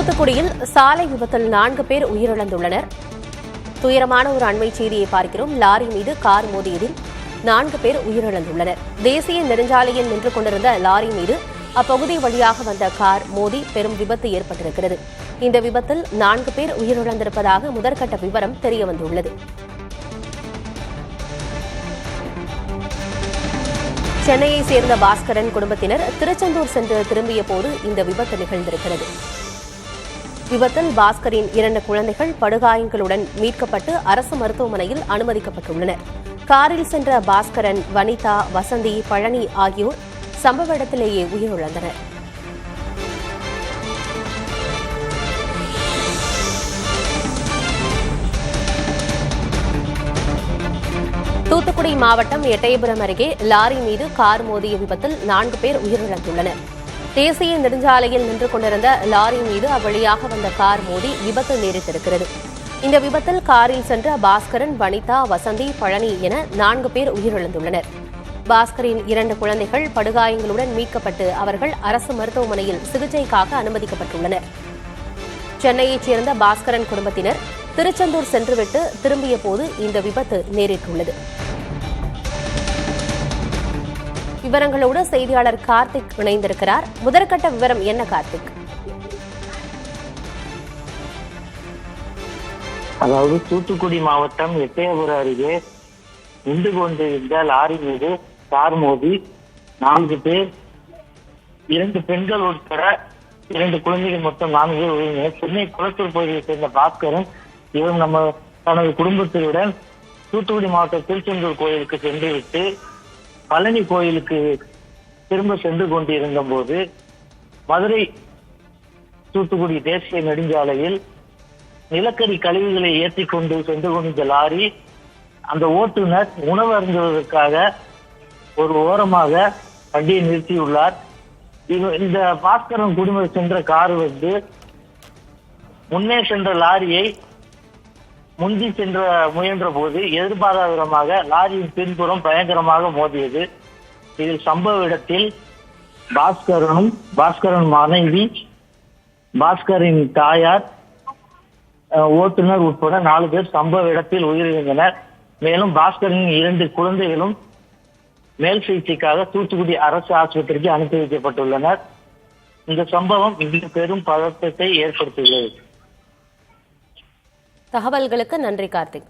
தூத்துக்குடியில் சாலை விபத்தில் 4 பேர் உயிரிழந்துள்ளனர். துயரமான ஒரு அண்மை செய்தியை பார்க்கிறோம். லாரி மீது கார் மோதியதில் 4 பேர் உயிரிழந்துள்ளனர். தேசிய நெடுஞ்சாலையில் நின்று கொண்டிருந்த லாரி மீது அப்பகுதி வழியாக வந்த கார் மோதி பெரும் விபத்து ஏற்பட்டிருக்கிறது. இந்த விபத்தில் 4 பேர் உயிரிழந்திருப்பதாக முதற்கட்ட விவரம் தெரியவந்துள்ளது. சென்னையை சேர்ந்த பாஸ்கரன் குடும்பத்தினர் திருச்செந்தூர் சென்று திரும்பிய போது இந்த விபத்து நிகழ்ந்திருக்கிறது. விபத்தில் பாஸ்கரின் 2 குழந்தைகள் படுகாயங்களுடன் மீட்கப்பட்டு அரசு மருத்துவமனையில் அனுமதிக்கப்பட்டுள்ளனர். காரில் சென்ற பாஸ்கரன், வனிதா, வசந்தி, பழனி ஆகியோர் சம்பவ இடத்திலேயே உயிரிழந்தனர். தூத்துக்குடி மாவட்டம் எட்டயபுரம் அருகே லாரி மீது கார் மோதிய விபத்தில் 4 பேர் உயிரிழந்துள்ளனர். தேசிய நெடுஞ்சாலையில் நின்று கொண்டிருந்த லாரி மீது அவ்வழியாக வந்த கார் மோதி விபத்து நேரிட்டிருக்கிறது. இந்த விபத்தில் காரில் சென்ற பாஸ்கரன், வனிதா, வசந்தி, பழனி என 4 பேர் உயிரிழந்துள்ளனர். பாஸ்கரின் 2 குழந்தைகள் படுகாயங்களுடன் மீட்கப்பட்டு அவர்கள் அரசு மருத்துவமனையில் சிகிச்சைக்காக அனுமதிக்கப்பட்டுள்ளனர். சென்னையைச் சேர்ந்த பாஸ்கரன் குடும்பத்தினர் திருச்செந்தூர் சென்றுவிட்டு திரும்பிய போது இந்த விபத்து நேரிட்டுள்ளது. விவரங்களோடு செய்தியாளர் கார்த்திக் இணைந்திருக்கிறார். முதற்கட்ட விவரம் என்ன கார்த்திக்? அதாவது தூத்துக்குடி மாவட்டம் எட்டயபுரம் அருகே நின்று கொண்டிருந்த லாரி மீது கார் மோதி 4 பேர், 2 பெண்கள் உட்பட 2 குழந்தைகள், மொத்தம் 4 பேர் உயிரிழந்தனர். சென்னை குளத்தூர் பகுதியை சேர்ந்த பாஸ்கரன் இவர் தனது குடும்பத்தினுடன் தூத்துக்குடி மாவட்டம் திருச்செந்தூர் கோயிலுக்கு சென்றுவிட்டு பழனி கோயிலுக்கு திரும்ப சென்று கொண்டிருந்த போது மதுரை தூத்துக்குடி தேசிய நெடுஞ்சாலையில் நிலக்கரி கழிவுகளை ஏற்றி கொண்டு சென்று கொண்டிருந்த லாரி, அந்த ஓட்டுநர் உணவு அருந்துவதற்காக ஒரு ஓரமாக வண்டியை நிறுத்தியுள்ளார். இந்த பாஸ்கரன் குடும்பம் சென்ற கார் முன்னே சென்ற லாரியை முந்தி சென்ற முயன்ற போது எதிர்பாராத விதமாக லாரியின் பின்புறம் பயங்கரமாக மோதியது. இதில் சம்பவ இடத்தில் பாஸ்கரன் மனைவி, பாஸ்கரின் தாயார், ஓட்டுநர் உட்பட 4 பேர் சம்பவ இடத்தில் உயிரிழந்தனர். மேலும் பாஸ்கரின் 2 குழந்தைகளும் மேல் சிகிச்சைக்காக தூத்துக்குடி அரசு ஆஸ்பத்திரிக்கு அனுப்பி வைக்கப்பட்டுள்ளனர். இந்த சம்பவம் இங்கு பெரும் பதற்றத்தை ஏற்படுத்தியுள்ளது. தகவல்களுக்கு நன்றி கார்த்திக்.